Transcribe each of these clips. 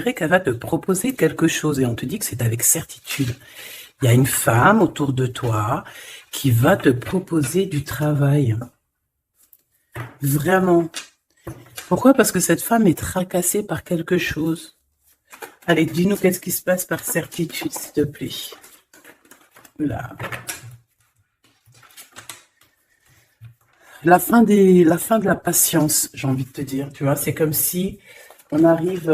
dirait qu'elle va te proposer quelque chose et on te dit que c'est avec certitude. Il y a une femme autour de toi qui va te proposer du travail. Vraiment. Pourquoi? Parce que cette femme est tracassée par quelque chose. Allez, dis-nous qu'est-ce qui se passe par certitude, s'il te plaît. Là. La fin de la patience, j'ai envie de te dire. Tu vois, c'est comme si on arrive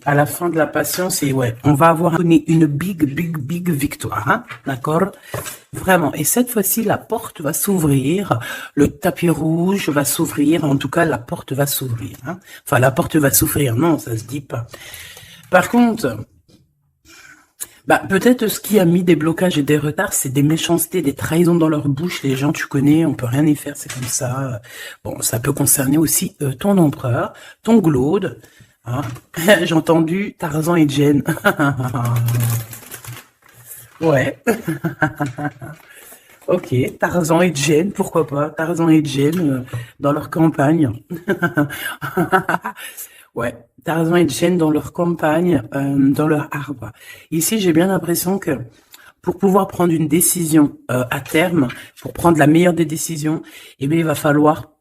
à la fin de la patience et ouais, on va avoir une big victoire, hein, d'accord? Vraiment. Et cette fois-ci, la porte va s'ouvrir, le tapis rouge va s'ouvrir, en tout cas, la porte va s'ouvrir, hein. Enfin, la porte va s'ouvrir, non, ça se dit pas. Par contre, bah, peut-être ce qui a mis des blocages et des retards, c'est des méchancetés, des trahisons dans leur bouche. Les gens, tu connais, on peut rien y faire, c'est comme ça. Bon, ça peut concerner aussi ton empereur, ton glaude. Hein. J'ai entendu Tarzan et Jane. Ouais. Ok, Tarzan et Jane, pourquoi pas? Tarzan et Jane dans leur campagne. Ouais, Tarzan et Jane dans leur campagne, dans leur arbre. Ici, j'ai bien l'impression que pour pouvoir prendre une décision à terme, pour prendre la meilleure des décisions, eh bien, il va falloir,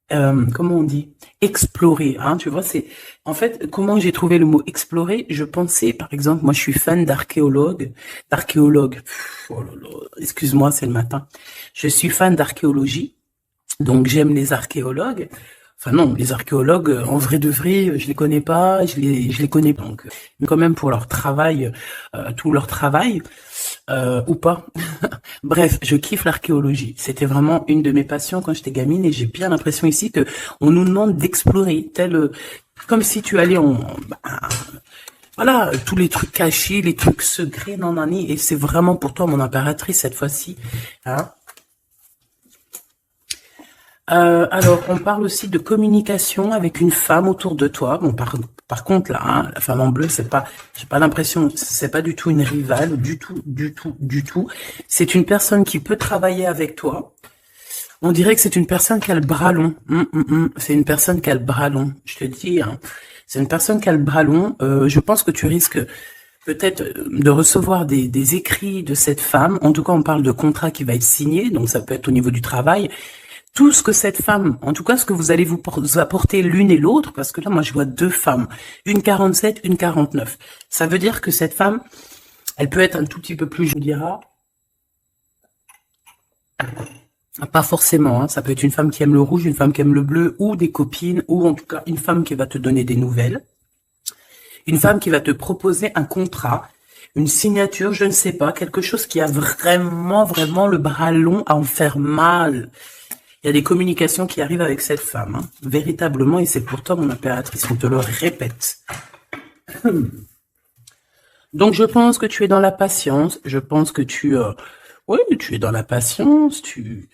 comment on dit, explorer. Hein, tu vois, c'est en fait comment j'ai trouvé le mot explorer. Je pensais, par exemple, moi, je suis fan d'archéologue. Oh là là, excuse-moi, c'est le matin. Je suis fan d'archéologie, donc j'aime les archéologues. Enfin non, les archéologues, en vrai de vrai, je les connais pas, je les connais pas. Donc, mais quand même pour leur travail, tout leur travail, ou pas. Bref, je kiffe l'archéologie. C'était vraiment une de mes passions quand j'étais gamine et j'ai bien l'impression ici que on nous demande d'explorer, comme si tu allais voilà, tous les trucs cachés, les trucs secrets, nanani, et c'est vraiment pour toi mon impératrice cette fois-ci, hein. Alors, on parle aussi de communication avec une femme autour de toi. Bon, par contre, là, hein, la femme en bleu, j'ai pas l'impression, c'est pas du tout une rivale, du tout. C'est une personne qui peut travailler avec toi. On dirait que c'est une personne qui a le bras long. C'est une personne qui a le bras long. Je te dis, hein, c'est une personne qui a le bras long. Je pense que tu risques peut-être de recevoir des écrits de cette femme. En tout cas, on parle de contrat qui va être signé, donc ça peut être au niveau du travail. Tout ce que cette femme, en tout cas ce que vous allez vous apporter l'une et l'autre, parce que là moi je vois deux femmes, une 47, une 49. Ça veut dire que cette femme, elle peut être un tout petit peu plus, je vous dirais, pas forcément, hein, ça peut être une femme qui aime le rouge, une femme qui aime le bleu, ou des copines, ou en tout cas une femme qui va te donner des nouvelles, une femme qui va te proposer un contrat, une signature, je ne sais pas, quelque chose qui a vraiment le bras long à en faire mal. Il y a des communications qui arrivent avec cette femme, hein, véritablement, et c'est pour toi, mon impératrice, on te le répète. Donc, je pense que tu es dans la patience, je pense que oui, tu es dans la patience, tu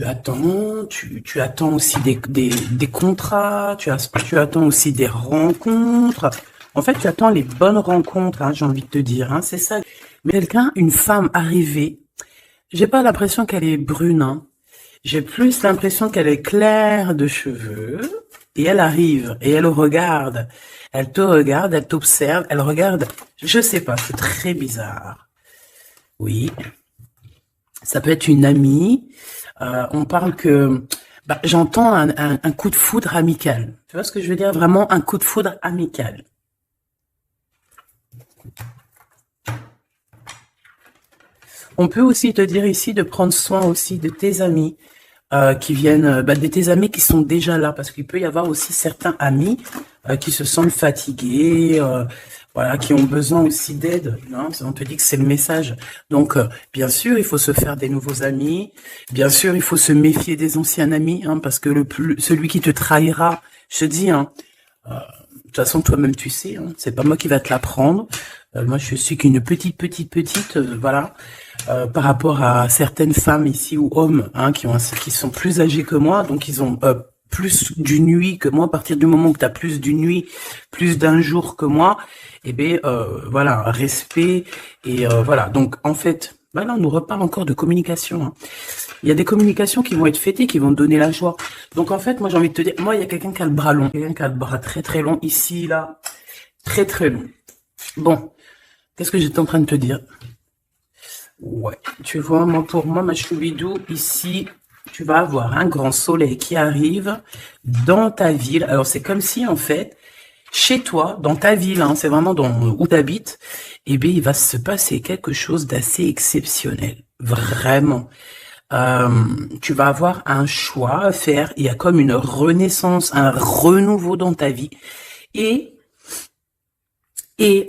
attends, tu attends aussi des contrats, tu attends aussi des rencontres. En fait, tu attends les bonnes rencontres, hein, j'ai envie de te dire, hein, c'est ça. Mais une femme arrivée, j'ai pas l'impression qu'elle est brune, hein. J'ai plus l'impression qu'elle est claire de cheveux, et elle arrive, et elle regarde, elle te regarde, elle t'observe, elle regarde, je sais pas, c'est très bizarre. Oui, ça peut être une amie, on parle que, bah, j'entends un coup de foudre amical. Tu vois ce que je veux dire? Vraiment un coup de foudre amical. On peut aussi te dire ici de prendre soin aussi de tes amis qui viennent, de tes amis qui sont déjà là, parce qu'il peut y avoir aussi certains amis qui se sentent fatigués, voilà, qui ont besoin aussi d'aide. Hein, on te dit que c'est le message. Donc, bien sûr, il faut se faire des nouveaux amis. Bien sûr, il faut se méfier des anciens amis, hein, parce que celui qui te trahira, je te dis, hein, de toute façon, toi-même, tu sais, hein, c'est pas moi qui va te l'apprendre. Moi, je suis qu'une petite, voilà, par rapport à certaines femmes ici ou hommes, hein, qui sont plus âgés que moi, donc ils ont plus d'une nuit que moi. À partir du moment où tu as plus d'une nuit, plus d'un jour que moi, eh bien, voilà, respect et voilà. Donc, en fait, voilà, on nous reparle encore de communication. Hein. Il y a des communications qui vont être fêtées, qui vont te donner la joie. Donc, en fait, moi, j'ai envie de te dire, moi, il y a quelqu'un qui a le bras long, quelqu'un qui a le bras très long ici, là. Très très long. Bon, qu'est-ce que j'étais en train de te dire? Ouais, tu vois, moi pour moi, ma choubidou, ici, tu vas avoir un grand soleil qui arrive dans ta ville. Alors c'est comme si en fait, chez toi, dans ta ville, hein, c'est vraiment dans où tu habites, eh bien il va se passer quelque chose d'assez exceptionnel. Vraiment. Euh, Tu vas avoir un choix à faire. Il y a comme une renaissance, un renouveau dans ta vie. Et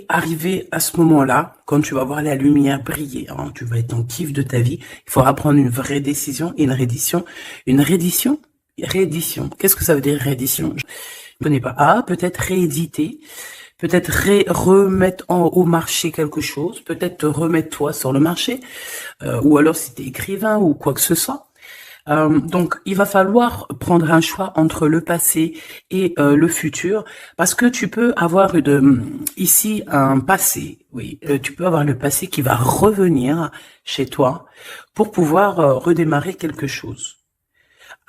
arrivé à ce moment-là, quand tu vas voir la lumière briller, hein, tu vas être en kiff de ta vie, il faudra prendre une vraie décision et une reddition. Une reddition? Réédition. Qu'est-ce que ça veut dire réédition? Je ne connais pas. Ah, peut-être rééditer, peut-être remettre au marché quelque chose, peut-être te remettre toi sur le marché, ou alors si tu es écrivain ou quoi que ce soit. Donc, il va falloir prendre un choix entre le passé et le futur, parce que tu peux avoir ici un passé, oui, tu peux avoir le passé qui va revenir chez toi pour pouvoir redémarrer quelque chose.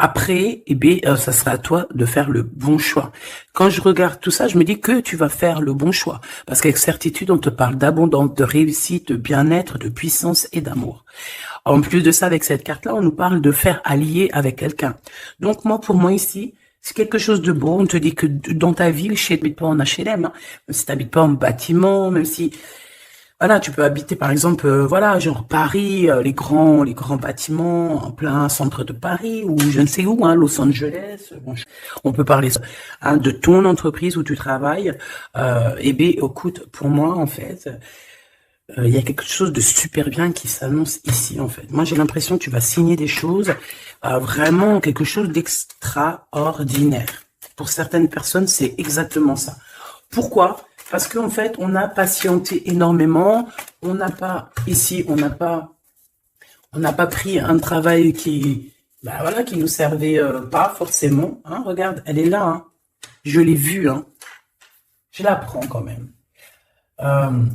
Après, eh bien, ça sera à toi de faire le bon choix. Quand je regarde tout ça, je me dis que tu vas faire le bon choix. Parce qu'avec certitude, on te parle d'abondance, de réussite, de bien-être, de puissance et d'amour. En plus de ça, avec cette carte-là, on nous parle de faire allier avec quelqu'un. Donc, moi, pour moi, ici, c'est quelque chose de beau. On te dit que dans ta ville, tu n'habites pas en HLM, hein, même si tu n'habites pas en bâtiment, même si... Voilà, tu peux habiter par exemple, voilà, genre Paris, les grands bâtiments en plein centre de Paris ou je ne sais où, hein, Los Angeles. Bon, on peut parler hein, de ton entreprise où tu travailles. Eh bien, écoute, pour moi, en fait, il y a quelque chose de super bien qui s'annonce ici, en fait. Moi, j'ai l'impression que tu vas signer des choses, vraiment quelque chose d'extraordinaire. Pour certaines personnes, c'est exactement ça. Pourquoi? Parce qu'en fait, on a patienté énormément. On n'a pas, ici, on n'a pas pris un travail qui, bah voilà, qui nous servait pas forcément. Hein, regarde, elle est là. Hein. Je l'ai vue. Hein. Je la prends quand même.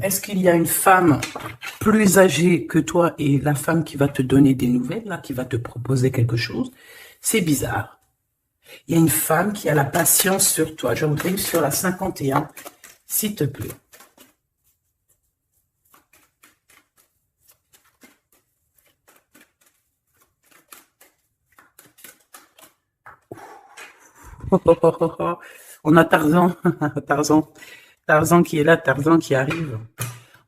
Est-ce qu'il y a une femme plus âgée que toi et la femme qui va te donner des nouvelles, là, qui va te proposer quelque chose? C'est bizarre. Il y a une femme qui a la patience sur toi. Je voudrais sur la 51. S'il te plaît. On a Tarzan, Tarzan qui est là, Tarzan qui arrive.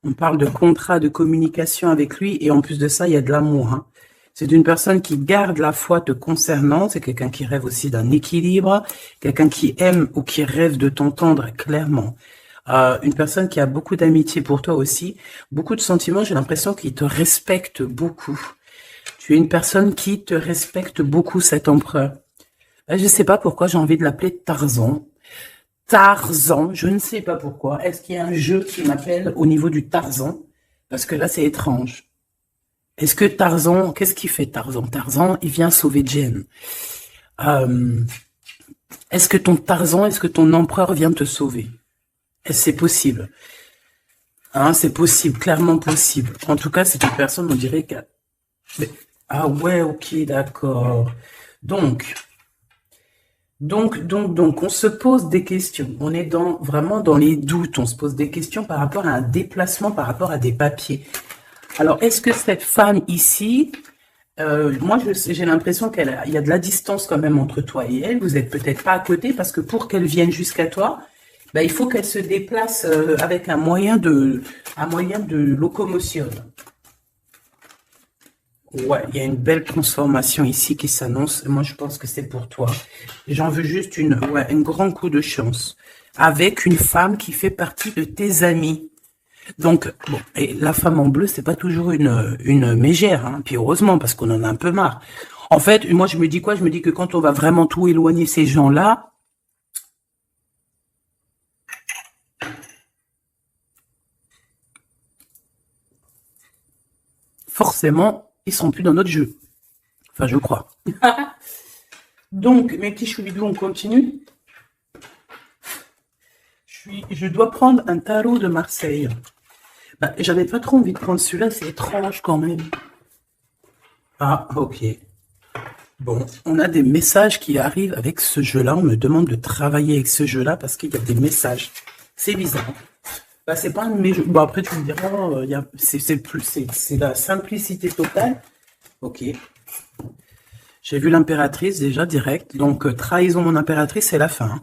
On parle de contrat, de communication avec lui et en plus de ça, il y a de l'amour. Hein. C'est une personne qui garde la foi te concernant. C'est quelqu'un qui rêve aussi d'un équilibre, quelqu'un qui aime ou qui rêve de t'entendre clairement. Une personne qui a beaucoup d'amitié pour toi aussi, beaucoup de sentiments, j'ai l'impression qu'il te respecte beaucoup. Tu es une personne qui te respecte beaucoup, cet empereur. Je ne sais pas pourquoi j'ai envie de l'appeler Tarzan. Tarzan, je ne sais pas pourquoi. Est-ce qu'il y a un jeu qui m'appelle au niveau du Tarzan? Parce que là, c'est étrange. Est-ce que Tarzan, qu'est-ce qu'il fait Tarzan? Tarzan, il vient sauver Jen. Est-ce que ton empereur vient te sauver? C'est possible. Hein, c'est possible, clairement possible. En tout cas, c'est une personne, on dirait que... Ah ouais, ok, d'accord. Donc, on se pose des questions. On est vraiment dans les doutes. On se pose des questions par rapport à un déplacement, par rapport à des papiers. Alors, est-ce que cette femme ici... moi, j'ai l'impression qu'il y a de la distance quand même entre toi et elle. Vous n'êtes peut-être pas à côté parce que pour qu'elle vienne jusqu'à toi... Ben, il faut qu'elle se déplace avec un moyen de locomotion. Ouais, il y a une belle transformation ici qui s'annonce. Moi, je pense que c'est pour toi. J'en veux juste un grand coup de chance. Avec une femme qui fait partie de tes amis. Donc, bon, et la femme en bleu, c'est pas toujours une mégère, hein. Puis heureusement, parce qu'on en a un peu marre. En fait, moi, je me dis quoi? Je me dis que quand on va vraiment tout éloigner ces gens-là, forcément, ils sont plus dans notre jeu. Enfin, je crois. Donc, mes petits choubidous, on continue. Je dois prendre un tarot de Marseille. Bah, j'avais pas trop envie de prendre celui-là, c'est étrange quand même. Ah, ok. Bon, on a des messages qui arrivent avec ce jeu-là. On me demande de travailler avec ce jeu-là parce qu'il y a des messages. C'est bizarre. Bah, c'est pas un de mes jeux. Bon, après, tu me diras, c'est la simplicité totale. Ok. J'ai vu l'impératrice déjà direct. Donc, trahison mon impératrice, c'est la fin. Hein.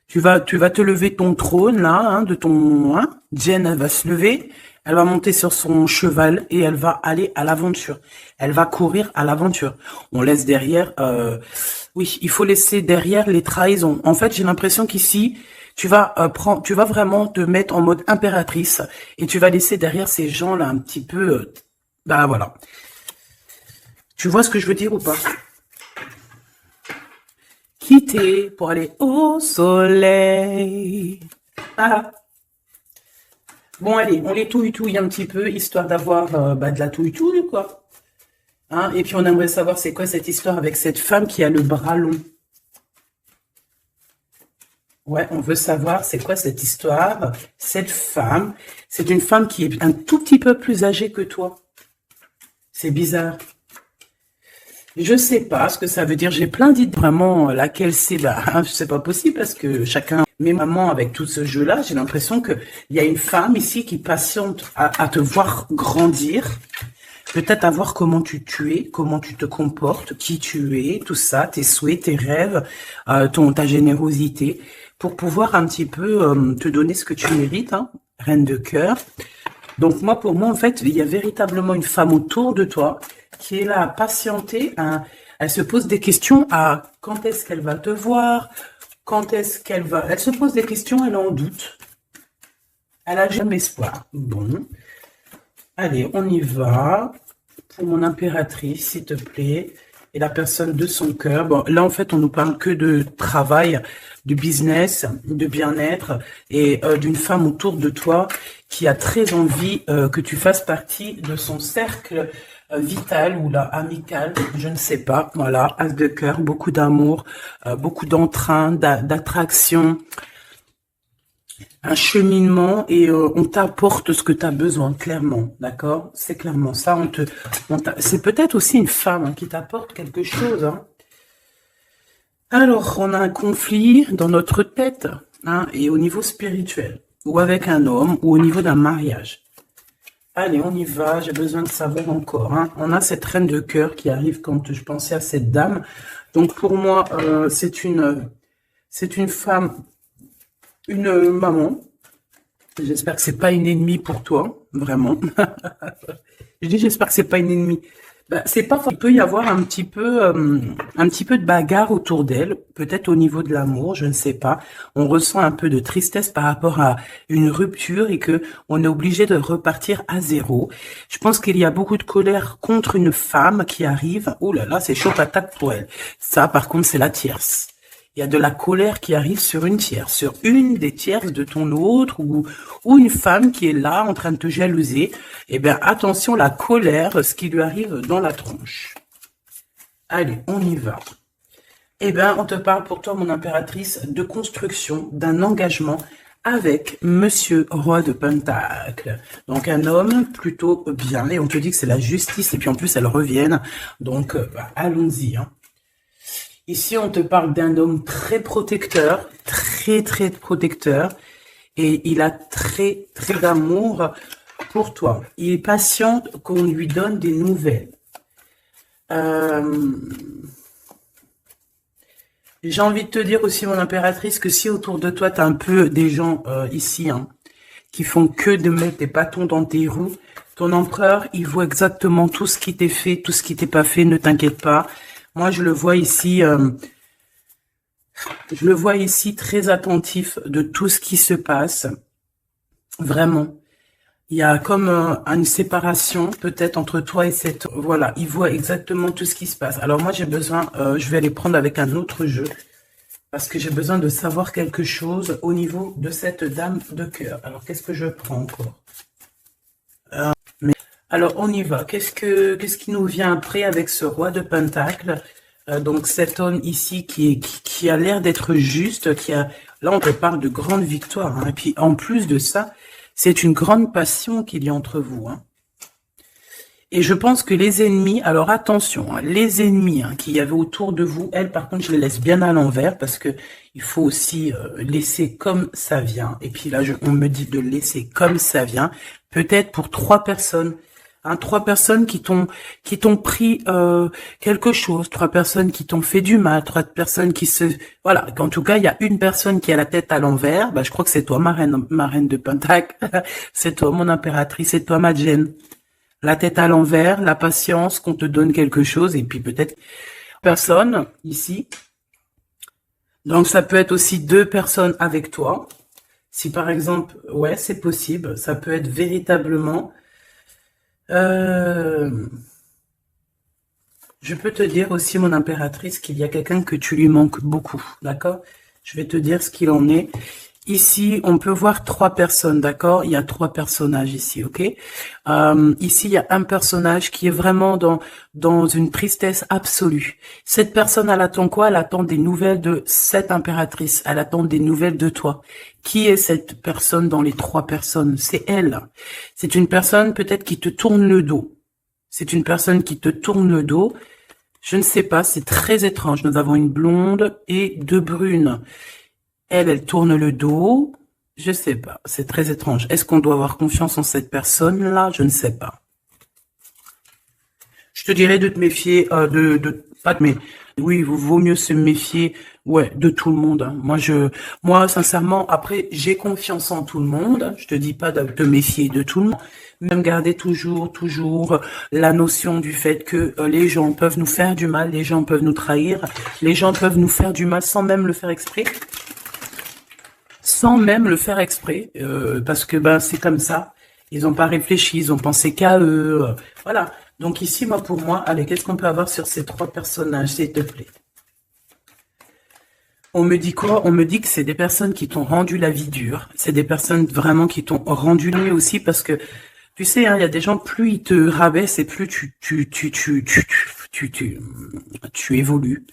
Tu vas te lever ton trône, là, hein, de ton... Hein. Jen, elle va se lever, elle va monter sur son cheval et elle va aller à l'aventure. Elle va courir à l'aventure. On laisse derrière... oui, il faut laisser derrière les trahisons. En fait, j'ai l'impression qu'ici, tu vas vraiment te mettre en mode impératrice et tu vas laisser derrière ces gens-là un petit peu... bah voilà. Tu vois ce que je veux dire ou pas? Quitter pour aller au soleil. Ah. Bon, allez, on les touille un petit peu, histoire d'avoir de la touille quoi. Hein, et puis, on aimerait savoir c'est quoi cette histoire avec cette femme qui a le bras long. Ouais, on veut savoir c'est quoi cette histoire. Cette femme, c'est une femme qui est un tout petit peu plus âgée que toi. C'est bizarre. Je sais pas ce que ça veut dire. J'ai plein d'idées. Vraiment, laquelle c'est, bah, c'est pas possible parce que chacun. Mais maman, avec tout ce jeu-là, j'ai l'impression que il y a une femme ici qui patiente à te voir grandir, peut-être à voir comment tu es, comment tu te comportes, qui tu es, tout ça, tes souhaits, tes rêves, ta générosité, pour pouvoir un petit peu te donner ce que tu mérites, hein, reine de cœur. Donc moi, pour moi, en fait, il y a véritablement une femme autour de toi qui est là à patienter. Hein. Elle se pose des questions à quand est-ce qu'elle va te voir, quand est-ce qu'elle va... Elle se pose des questions, elle en doute. Elle a jamais espoir. Bon. Allez, on y va. Pour mon impératrice, s'il te plaît. Et la personne de son cœur. Bon, là, en fait, on nous parle que de travail, de business, de bien-être et d'une femme autour de toi qui a très envie que tu fasses partie de son cercle vital ou là amical, je ne sais pas. Voilà, as de cœur, beaucoup d'amour, beaucoup d'entrain, d'attraction, un cheminement et on t'apporte ce que tu as besoin, clairement, d'accord? C'est clairement ça. C'est peut-être aussi une femme hein, qui t'apporte quelque chose. Hein. Alors, on a un conflit dans notre tête hein, et au niveau spirituel, ou avec un homme, ou au niveau d'un mariage. Allez, on y va, j'ai besoin de savoir encore. Hein. On a cette reine de cœur qui arrive quand je pensais à cette dame. Donc pour moi, c'est une femme, une maman. J'espère que c'est pas une ennemie pour toi, vraiment. Je dis j'espère que c'est pas une ennemie. Ben, c'est pas. Il peut y avoir un petit peu de bagarre autour d'elle, peut-être au niveau de l'amour, je ne sais pas. On ressent un peu de tristesse par rapport à une rupture et que on est obligé de repartir à zéro. Je pense qu'il y a beaucoup de colère contre une femme qui arrive. Oh là là, c'est chaud patate pour elle. Ça, par contre, c'est la tierce. Il y a de la colère qui arrive sur une tierce, sur une des tierces de ton autre ou une femme qui est là en train de te jalouser. Eh bien, attention, la colère, ce qui lui arrive dans la tronche. Allez, on y va. Eh bien, on te parle pour toi, mon impératrice, de construction, d'un engagement avec Monsieur Roi de Pentacle. Donc, un homme plutôt bien. Et on te dit que c'est la justice. Et puis, en plus, elles reviennent. Donc, allons-y, hein. Ici, on te parle d'un homme très protecteur, très protecteur, et il a très d'amour pour toi. Il est patient qu'on lui donne des nouvelles. J'ai envie de te dire aussi, mon impératrice, que si autour de toi, tu as un peu des gens ici, hein, qui font que de mettre des bâtons dans tes roues, ton empereur, il voit exactement tout ce qui t'est fait, tout ce qui t'est pas fait, ne t'inquiète pas. Moi, je le vois ici très attentif de tout ce qui se passe. Vraiment. Il y a comme une séparation peut-être entre toi et cette... Voilà, il voit exactement tout ce qui se passe. Alors moi, j'ai besoin... je vais aller prendre avec un autre jeu. Parce que j'ai besoin de savoir quelque chose au niveau de cette dame de cœur. Alors, qu'est-ce que je prends encore Alors, on y va. Qu'est-ce qui nous vient après avec ce roi de pentacle? Donc, cet homme ici qui a l'air d'être juste, là, on te parle de grande victoire. Hein. Et puis, en plus de ça, c'est une grande passion qu'il y a entre vous. Hein. Et je pense que les ennemis, alors attention, hein, les ennemis qu'il y avait autour de vous, elles par contre je les laisse bien à l'envers parce que il faut aussi laisser comme ça vient. Et puis là on me dit de laisser comme ça vient, peut-être pour 3 personnes. Hein, 3 personnes qui t'ont pris quelque chose, 3 personnes qui t'ont fait du mal, 3 personnes qui se voilà. En tout cas, il y a une personne qui a la tête à l'envers. Bah, je crois que c'est toi, ma reine de Pentacle. C'est toi, mon impératrice. C'est toi, ma Jen. La tête à l'envers, la patience, qu'on te donne quelque chose, et puis peut-être personne ici. Donc ça peut être aussi 2 personnes avec toi. Si par exemple, ouais, c'est possible. Ça peut être véritablement. Je peux te dire aussi, mon impératrice, qu'il y a quelqu'un que tu lui manques beaucoup, d'accord? Je vais te dire ce qu'il en est. Ici, on peut voir 3 personnes, d'accord? Il y a 3 personnages ici, ok? Ici, il y a un personnage qui est vraiment dans une tristesse absolue. Cette personne, elle attend quoi? Elle attend des nouvelles de cette impératrice. Elle attend des nouvelles de toi. Qui est cette personne dans les 3 personnes? C'est elle. C'est une personne peut-être qui te tourne le dos. C'est une personne qui te tourne le dos. Je ne sais pas, c'est très étrange. Nous avons une blonde et 2 brunes. Elle tourne le dos. Je sais pas, c'est très étrange. Est-ce qu'on doit avoir confiance en cette personne-là? Je ne sais pas. Je te dirais de te méfier, pas de mais oui, il vaut mieux se méfier, ouais, de tout le monde. Hein. Moi, sincèrement, après, j'ai confiance en tout le monde. Je te dis pas de te méfier de tout le monde. Même garder toujours la notion du fait que les gens peuvent nous faire du mal, les gens peuvent nous trahir, les gens peuvent nous faire du mal sans même le faire exprès. Sans même le faire exprès, parce que ben c'est comme ça. Ils n'ont pas réfléchi, ils ont pensé qu'à eux. Voilà. Donc ici, pour moi, allez, qu'est-ce qu'on peut avoir sur ces 3 personnages, s'il te plaît? On me dit quoi? On me dit que c'est des personnes qui t'ont rendu la vie dure. C'est des personnes vraiment qui t'ont rendu nuit aussi parce que, tu sais, il y a des gens, plus ils te rabaissent et plus tu évolues.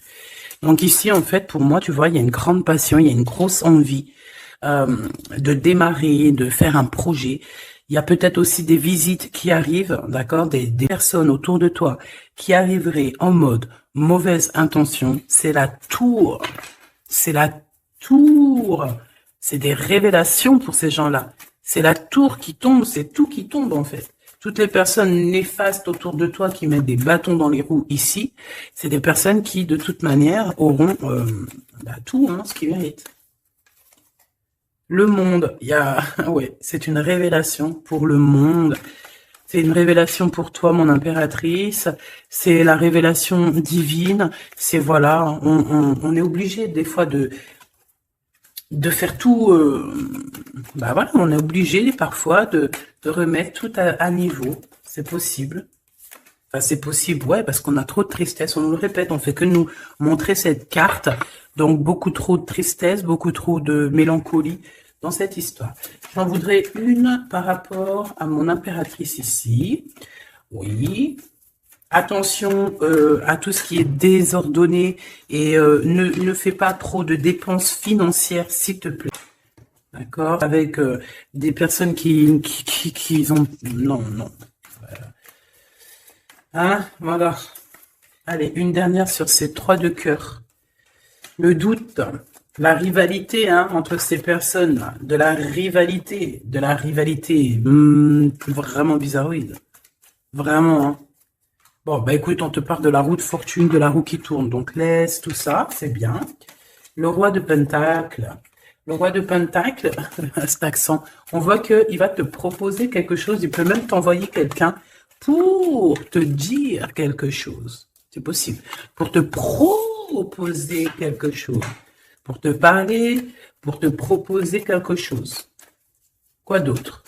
Donc ici, en fait, pour moi, tu vois, il y a une grande passion, il y a une grosse envie de démarrer, de faire un projet. Il y a peut-être aussi des visites qui arrivent, d'accord, des personnes autour de toi qui arriveraient en mode mauvaise intention. C'est la tour. C'est la tour. C'est des révélations pour ces gens-là. C'est la tour qui tombe, c'est tout qui tombe en fait. Toutes les personnes néfastes autour de toi qui mettent des bâtons dans les roues ici, c'est des personnes qui, de toute manière, auront tout ce qu'ils méritent. Le monde, ouais, c'est une révélation pour le monde. C'est une révélation pour toi, mon impératrice. C'est la révélation divine. C'est voilà, on est obligé des fois de faire tout. Voilà, on est obligé parfois de remettre tout à niveau. C'est possible. Enfin, c'est possible, ouais, parce qu'on a trop de tristesse. On nous le répète, on fait que nous montrer cette carte. Donc, beaucoup trop de tristesse, beaucoup trop de mélancolie dans cette histoire. J'en voudrais une par rapport à mon impératrice ici. Oui. Attention à tout ce qui est désordonné et ne fais pas trop de dépenses financières, s'il te plaît. D'accord? Avec des personnes qui ont... Non. Hein? Voilà. Allez, une dernière sur ces 3 de cœur. Le doute, la rivalité entre ces personnes, de la rivalité, vraiment bizarroïde. Vraiment. Bon, écoute, on te parle de la roue de fortune, de la roue qui tourne. Donc, laisse tout ça, c'est bien. Le roi de Pentacle. Le roi de Pentacle, cet accent, on voit qu'il va te proposer quelque chose. Il peut même t'envoyer quelqu'un pour te dire quelque chose. C'est possible. Pour te proposer quelque chose. Pour te parler, pour te proposer quelque chose. Quoi d'autre?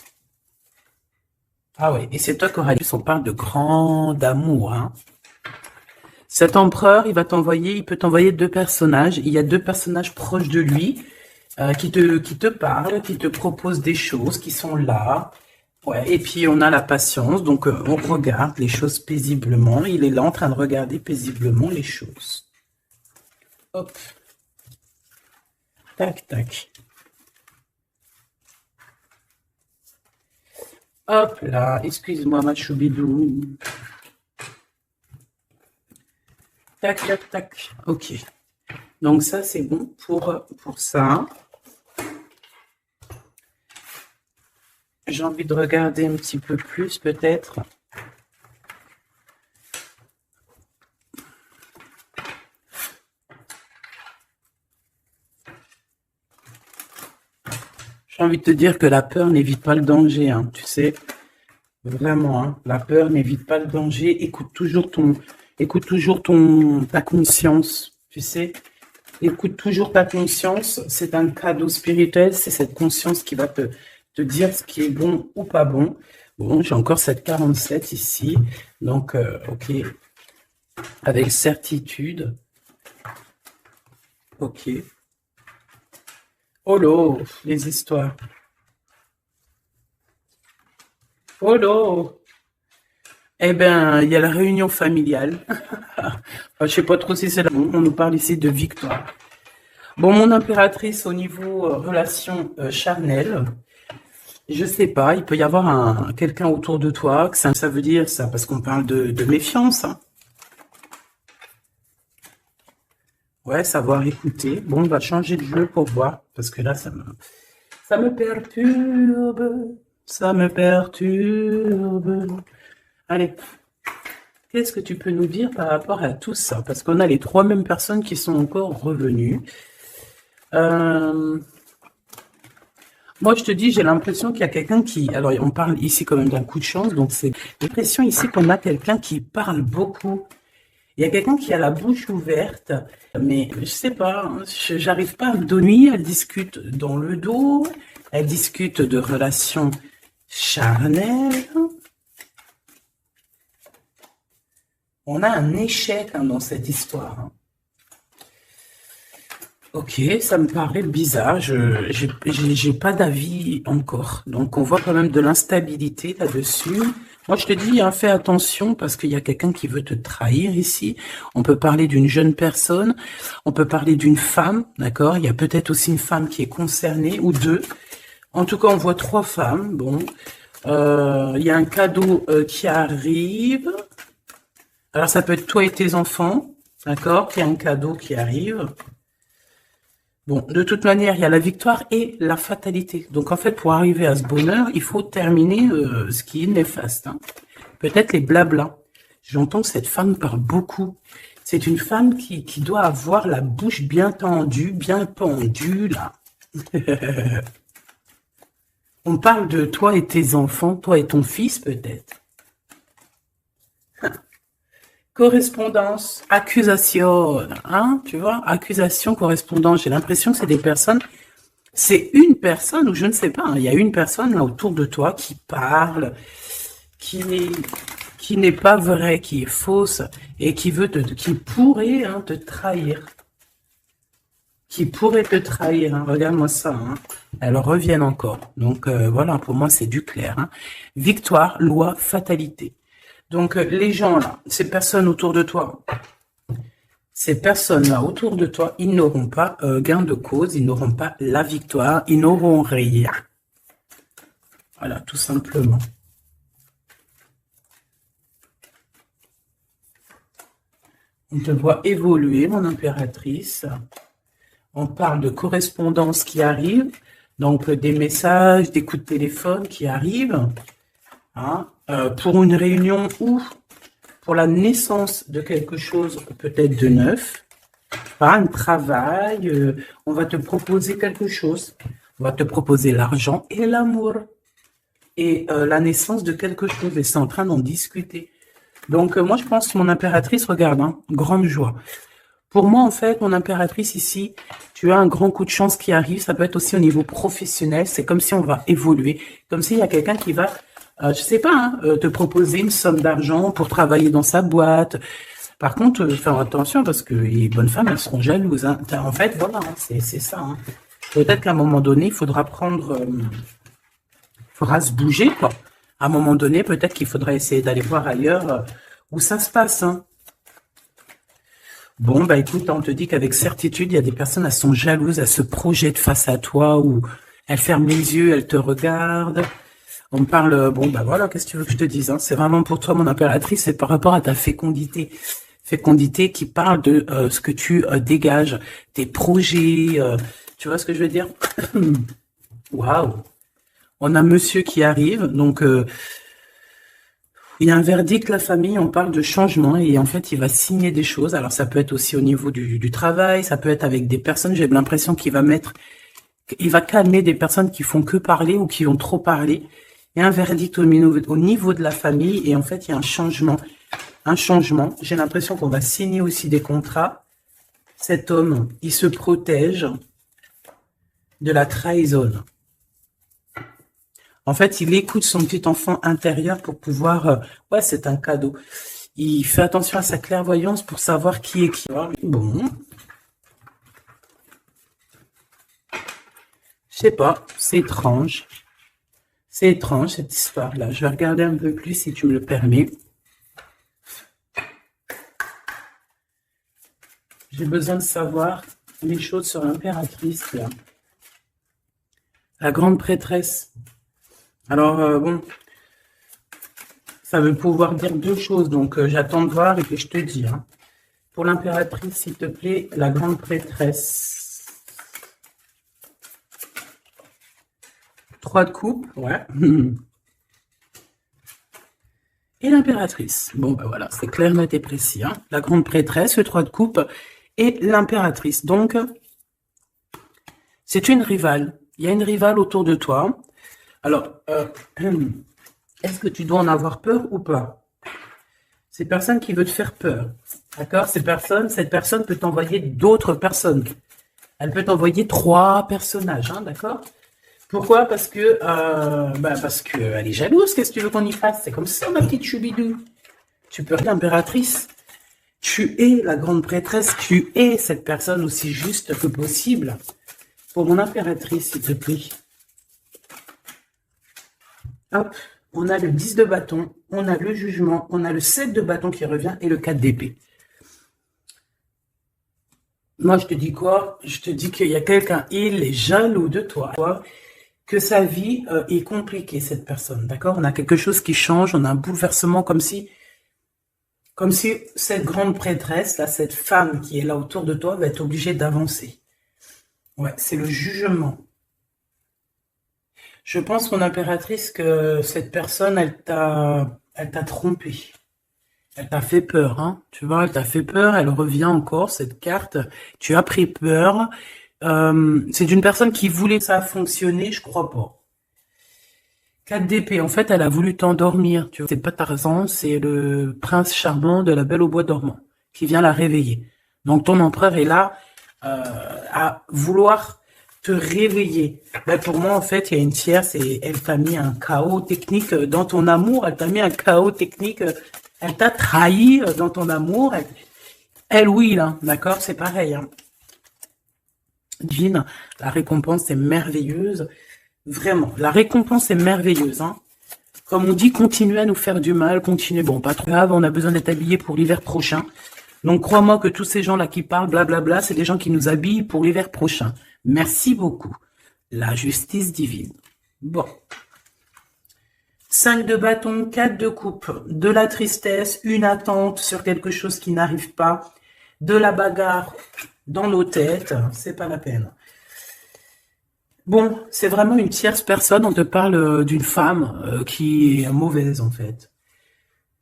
Ah oui, et c'est toi, Coralie, on parle de grand amour. Cet empereur, il peut t'envoyer 2 personnages. Il y a 2 personnages proches de lui qui te parlent, qui te proposent des choses, qui sont là. Ouais, et puis on a la patience, donc on regarde les choses paisiblement. Il est là en train de regarder paisiblement les choses. Hop. Tac, tac. Hop là, excuse-moi ma choubidou. Tac, tac, tac. Ok. Donc ça, c'est bon pour ça. J'ai envie de regarder un petit peu plus, peut-être. J'ai envie de te dire que la peur n'évite pas le danger, hein, tu sais. Vraiment, hein, la peur n'évite pas le danger. Écoute toujours ta conscience, tu sais. Écoute toujours ta conscience. C'est un cadeau spirituel. C'est cette conscience qui va te dire ce qui est bon ou pas bon. Bon, j'ai encore cette 47 ici. Donc, ok. Avec certitude. Ok. Oh là, les histoires. Oh là. Eh ben, il y a la réunion familiale. Enfin, je sais pas trop si c'est là. On nous parle ici de victoire. Bon, mon impératrice au niveau relation charnelle, je sais pas, il peut y avoir quelqu'un autour de toi, que ça veut dire ça, parce qu'on parle de méfiance. Hein. Ouais, savoir écouter. Bon, on va changer de jeu pour voir, parce que là, ça me perturbe, ça me perturbe. Allez, qu'est-ce que tu peux nous dire par rapport à tout ça? Parce qu'on a les trois mêmes personnes qui sont encore revenues. Moi, je te dis, j'ai l'impression qu'il y a quelqu'un qui... Alors, on parle ici quand même d'un coup de chance, donc c'est l'impression ici qu'on a quelqu'un qui parle beaucoup. Il y a quelqu'un qui a la bouche ouverte, mais je sais pas, hein, j'arrive pas à me donner. Elle discute dans le dos, elle discute de relations charnelles. On a un échec hein, dans cette histoire. Hein. Ok, ça me paraît bizarre. J'ai pas d'avis encore. Donc, on voit quand même de l'instabilité là-dessus. Moi, je te dis, hein, fais attention parce qu'il y a quelqu'un qui veut te trahir ici. On peut parler d'une jeune personne. On peut parler d'une femme, d'accord? Il y a peut-être aussi une femme qui est concernée ou deux. En tout cas, on voit trois femmes. Bon, il y a un cadeau qui arrive. Alors, ça peut être toi et tes enfants, d'accord? Il y a un cadeau qui arrive. Bon, de toute manière, il y a la victoire et la fatalité. Donc, en fait, pour arriver à ce bonheur, il faut terminer ce qui est néfaste. Hein. Peut-être les blablas. J'entends que cette femme parle beaucoup. C'est une femme qui doit avoir la bouche bien tendue, bien pendue, là. On parle de toi et tes enfants, toi et ton fils, peut-être. Correspondance, accusation, hein, tu vois, accusation, correspondance. J'ai l'impression que c'est des personnes, c'est une personne, ou je ne sais pas, hein, il y a une personne là autour de toi qui parle, qui n'est pas vraie, qui est fausse, et qui pourrait hein, te trahir. Qui pourrait te trahir, hein, regarde-moi ça, hein. Elles reviennent encore. Donc voilà, pour moi c'est du clair. Hein. Victoire, loi, fatalité. Donc, les gens là, ces personnes autour de toi, ces personnes-là autour de toi, ils n'auront pas gain de cause, ils n'auront pas la victoire, ils n'auront rien. Voilà, tout simplement. On te voit évoluer, mon impératrice. On parle de correspondance qui arrive, donc des messages, des coups de téléphone qui arrivent. Hein, pour une réunion ou pour la naissance de quelque chose peut-être de neuf, pas un travail, on va te proposer quelque chose, on va te proposer l'argent et l'amour et la naissance de quelque chose et c'est en train d'en discuter. Donc moi je pense que mon impératrice, regarde, hein, grande joie. Pour moi en fait, mon impératrice ici, tu as un grand coup de chance qui arrive, ça peut être aussi au niveau professionnel, c'est comme si on va évoluer, comme s'il y a quelqu'un qui va je sais pas, hein, te proposer une somme d'argent pour travailler dans sa boîte. Par contre, faire attention parce que les bonnes femmes, elles seront jalouses. Hein. En fait, voilà, hein, c'est ça. Hein. Peut-être qu'à un moment donné, il faudra faudra se bouger, quoi. À un moment donné, peut-être qu'il faudra essayer d'aller voir ailleurs où ça se passe. Hein. Bon, bah écoute, on te dit qu'avec certitude, il y a des personnes, elles sont jalouses, elles se projettent face à toi ou elles ferment les yeux, elles te regardent. On me parle, bon, bah voilà, qu'est-ce que tu veux que je te dise, hein? C'est vraiment pour toi, mon impératrice, c'est par rapport à ta fécondité. fécondité qui parle de ce que tu dégages, tes projets, tu vois ce que je veux dire? Waouh! On a monsieur qui arrive, donc il y a un verdict, la famille, on parle de changement et en fait, il va signer des choses. Alors, ça peut être aussi au niveau du travail, ça peut être avec des personnes, j'ai l'impression qu'il va il va calmer des personnes qui font que parler ou qui ont trop parlé. Il y a un verdict au niveau de la famille et en fait, il y a un changement. Un changement. J'ai l'impression qu'on va signer aussi des contrats. Cet homme, il se protège de la trahison. En fait, il écoute son petit enfant intérieur pour pouvoir... ouais, c'est un cadeau. Il fait attention à sa clairvoyance pour savoir qui est qui. Bon. Je sais pas, c'est étrange. C'est étrange, cette histoire-là. Je vais regarder un peu plus, si tu me le permets. J'ai besoin de savoir les choses sur l'impératrice, là. La grande prêtresse. Alors, bon, ça veut pouvoir dire deux choses, donc j'attends de voir et puis je te dis. Hein. Pour l'impératrice, s'il te plaît, la grande prêtresse. 3 de coupe, ouais. Et l'impératrice. Bon, ben voilà, c'est clair, net et précis. Hein. La grande prêtresse, le 3 de coupe et l'impératrice. Donc, c'est une rivale. Il y a une rivale autour de toi. Alors, est-ce que tu dois en avoir peur ou pas? C'est personne qui veut te faire peur. D'accord? Cette personne peut t'envoyer d'autres personnes. Elle peut t'envoyer 3 personnages, hein, d'accord? Pourquoi? Parce que elle est jalouse. Qu'est-ce que tu veux qu'on y fasse? C'est comme ça, ma petite choubidou. Tu peux être l'impératrice. Tu es la grande prêtresse. Tu es cette personne aussi juste que possible. Pour mon impératrice, s'il te plaît. Hop, on a le 10 de bâton, on a le jugement, on a le 7 de bâton qui revient et le 4 d'épée. Moi, je te dis quoi? Je te dis qu'il y a quelqu'un, il est jaloux de toi, que sa vie est compliquée, cette personne, d'accord? On a quelque chose qui change, on a un bouleversement comme si cette grande prêtresse, là, cette femme qui est là autour de toi va être obligée d'avancer. Ouais, c'est le jugement. Je pense, mon impératrice, que cette personne, elle t'a trompé. Elle t'a fait peur, hein. Tu vois, elle t'a fait peur, elle revient encore, cette carte. Tu as pris peur. C'est une personne qui voulait que ça fonctionner, je crois pas. 4 d'épée, en fait, elle a voulu t'endormir. Tu vois, c'est pas Tarzan, c'est le prince charmant de la Belle au bois dormant qui vient la réveiller. Donc, ton empereur est là à vouloir te réveiller. Ben, pour moi, en fait, il y a une tierce et elle t'a mis un chaos technique dans ton amour. Elle t'a mis un chaos technique. Elle t'a trahi dans ton amour. Elle oui, là, d'accord, c'est pareil. Hein. Jean, la récompense est merveilleuse. Vraiment, la récompense est merveilleuse. Hein. Comme on dit, continuez à nous faire du mal, continuez. Bon, pas trop grave, on a besoin d'être habillés pour l'hiver prochain. Donc, crois-moi que tous ces gens-là qui parlent, blablabla, c'est des gens qui nous habillent pour l'hiver prochain. Merci beaucoup. La justice divine. Bon. 5 de bâton, 4 de coupe, de la tristesse, une attente sur quelque chose qui n'arrive pas, de la bagarre dans nos têtes, c'est pas la peine. Bon, c'est vraiment une tierce personne, on te parle d'une femme qui est mauvaise en fait.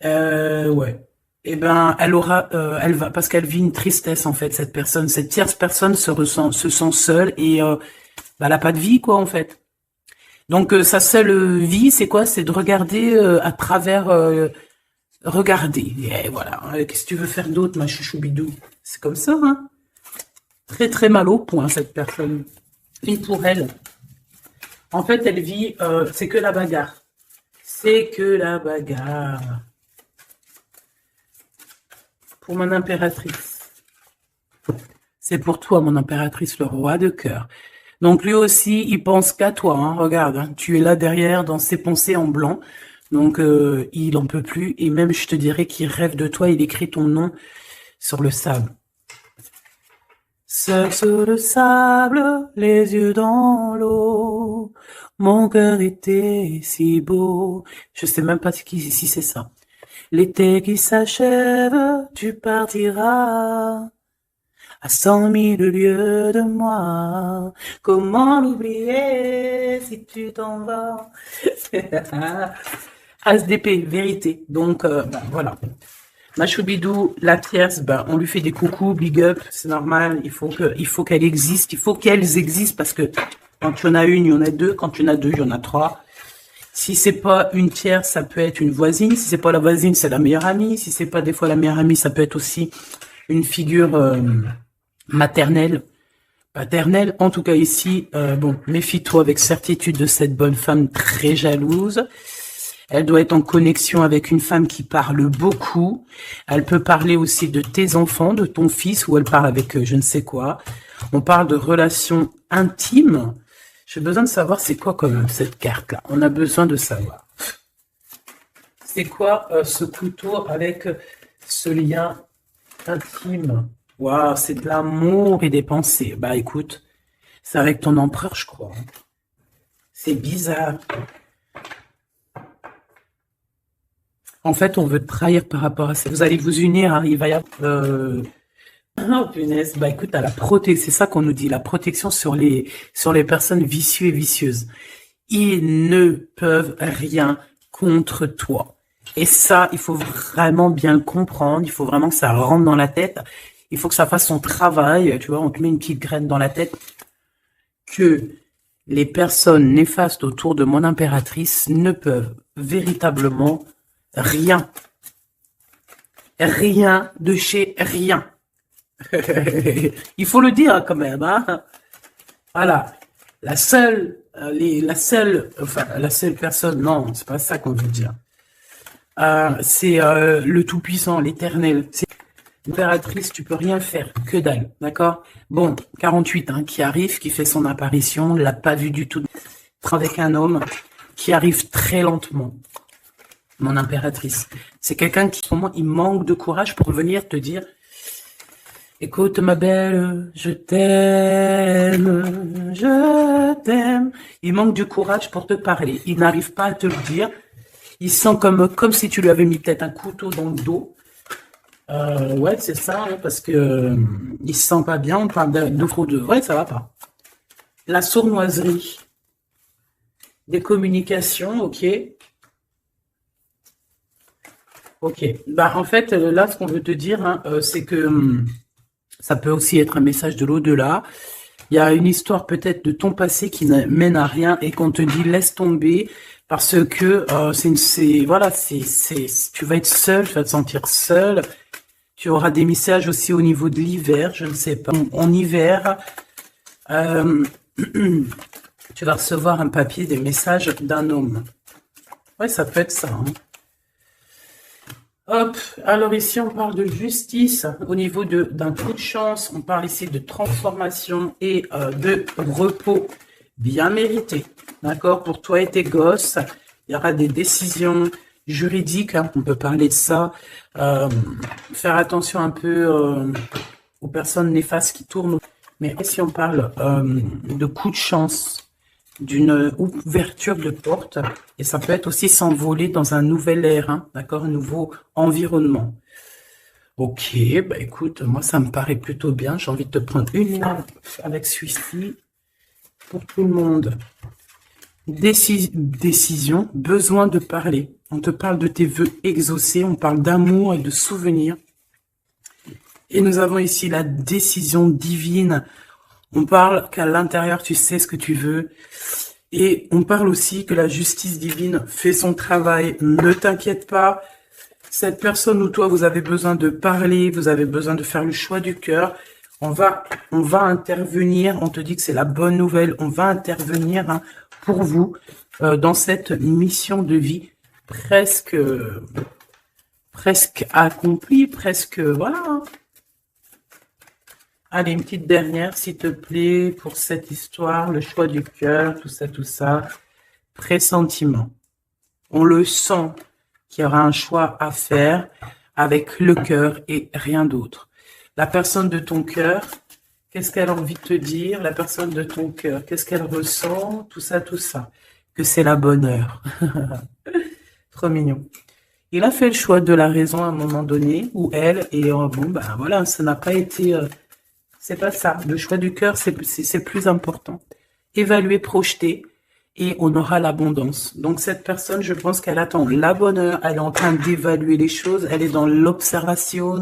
Ouais. Eh ben, elle va, parce qu'elle vit une tristesse en fait, cette personne, cette tierce personne se sent seule et elle a pas de vie quoi en fait. Donc sa seule vie, c'est quoi? C'est de regarder à travers, regarder. Et voilà. Qu'est-ce que tu veux faire d'autre, ma chouchoubidou? C'est comme ça, hein. Très très mal au point cette personne. Et pour elle, en fait, elle vit, c'est que la bagarre. C'est que la bagarre. Pour mon impératrice. C'est pour toi, mon impératrice, le roi de cœur. Donc lui aussi, il pense qu'à toi. Hein. Regarde, hein, tu es là derrière dans ses pensées en blanc. Donc il en peut plus. Et même, je te dirais qu'il rêve de toi. Il écrit ton nom sur le sable. Seul sur le sable, les yeux dans l'eau. Mon cœur était si beau. Je sais même pas si c'est ça. L'été qui s'achève, tu partiras à 100 000 lieues de moi. Comment l'oublier si tu t'en vas? As d'épée, vérité. Donc, voilà. Ma choubidou, la tierce, on lui fait des coucous, big up, c'est normal. Il faut qu'elle existe. Il faut qu'elles existent parce que quand tu en as une, il y en a deux. Quand tu en as deux, il y en a trois. Si c'est pas une tierce, ça peut être une voisine. Si c'est pas la voisine, c'est la meilleure amie. Si c'est pas des fois la meilleure amie, ça peut être aussi une figure maternelle, paternelle. En tout cas ici, bon, méfie-toi avec certitude de cette bonne femme très jalouse. Elle doit être en connexion avec une femme qui parle beaucoup. Elle peut parler aussi de tes enfants, de ton fils, ou elle parle avec je ne sais quoi. On parle de relations intimes. J'ai besoin de savoir c'est quoi comme cette carte-là. On a besoin de savoir. C'est quoi ce couteau avec ce lien intime? Waouh, c'est de l'amour et des pensées. Bah écoute, c'est avec ton empereur, je crois. C'est bizarre. En fait, on veut te trahir par rapport à ça. Vous allez vous unir, hein, il va y avoir... Oh punaise, bah écoute, à la protection, c'est ça qu'on nous dit, la protection sur les personnes vicieuses et vicieuses. Ils ne peuvent rien contre toi. Et ça, il faut vraiment bien le comprendre, il faut vraiment que ça rentre dans la tête, il faut que ça fasse son travail, tu vois, on te met une petite graine dans la tête, que les personnes néfastes autour de mon impératrice ne peuvent véritablement rien. Rien de chez rien. Il faut le dire quand même, hein. Voilà. La seule personne, non, c'est pas ça qu'on veut dire. C'est le Tout-Puissant, l'Éternel. C'est l'impératrice, tu peux rien faire, que dalle, d'accord? Bon, 48, hein, qui arrive, qui fait son apparition, l'a pas vu du tout. Avec un homme qui arrive très lentement. Mon impératrice. C'est quelqu'un qui, au moment, il manque de courage pour venir te dire: écoute, ma belle, je t'aime, je t'aime. Il manque du courage pour te parler. Il n'arrive pas à te le dire. Il sent comme si tu lui avais mis peut-être un couteau dans le dos. Ouais, c'est ça, hein, parce que il se sent pas bien. On parle de ouais, ça va pas. La sournoiserie. Des communications, ok. Ok. Bah, en fait, là, ce qu'on veut te dire, hein, c'est que ça peut aussi être un message de l'au-delà. Il y a une histoire peut-être de ton passé qui ne mène à rien et qu'on te dit laisse tomber parce que tu vas être seul, tu vas te sentir seul. Tu auras des messages aussi au niveau de l'hiver, je ne sais pas. En hiver, tu vas recevoir un papier, des messages d'un homme. Ouais, ça peut être ça. Hein. Hop, alors ici on parle de justice au niveau d'un coup de chance, on parle ici de transformation et de repos bien mérité, d'accord, pour toi et tes gosses. Il y aura des décisions juridiques, hein, on peut parler de ça, faire attention un peu aux personnes néfastes qui tournent, mais si on parle de coup de chance, d'une ouverture de porte, et ça peut être aussi s'envoler dans un nouvel air, hein, d'accord, un nouveau environnement. Ok, bah écoute, moi ça me paraît plutôt bien, j'ai envie de te prendre une là avec celui-ci, pour tout le monde. Décision, besoin de parler, on te parle de tes vœux exaucés, on parle d'amour et de souvenirs, et nous avons ici la décision divine. On parle qu'à l'intérieur, tu sais ce que tu veux. Et on parle aussi que la justice divine fait son travail. Ne t'inquiète pas. Cette personne ou toi, vous avez besoin de parler, vous avez besoin de faire le choix du cœur. On va intervenir. On te dit que c'est la bonne nouvelle. On va intervenir, hein, pour vous dans cette mission de vie presque accomplie, presque, voilà, hein. Allez, une petite dernière, s'il te plaît, pour cette histoire, le choix du cœur, tout ça. Pressentiment. On le sent qu'il y aura un choix à faire avec le cœur et rien d'autre. La personne de ton cœur, qu'est-ce qu'elle a envie de te dire? La personne de ton cœur, qu'est-ce qu'elle ressent? Tout ça. Que c'est la bonne heure. Trop mignon. Il a fait le choix de la raison à un moment donné, ou elle, et bon, ben voilà, ça n'a pas été... c'est pas ça. Le choix du cœur, c'est plus important. Évaluer, projeter, et on aura l'abondance. Donc cette personne, je pense qu'elle attend la bonne heure, elle est en train d'évaluer les choses, elle est dans l'observation,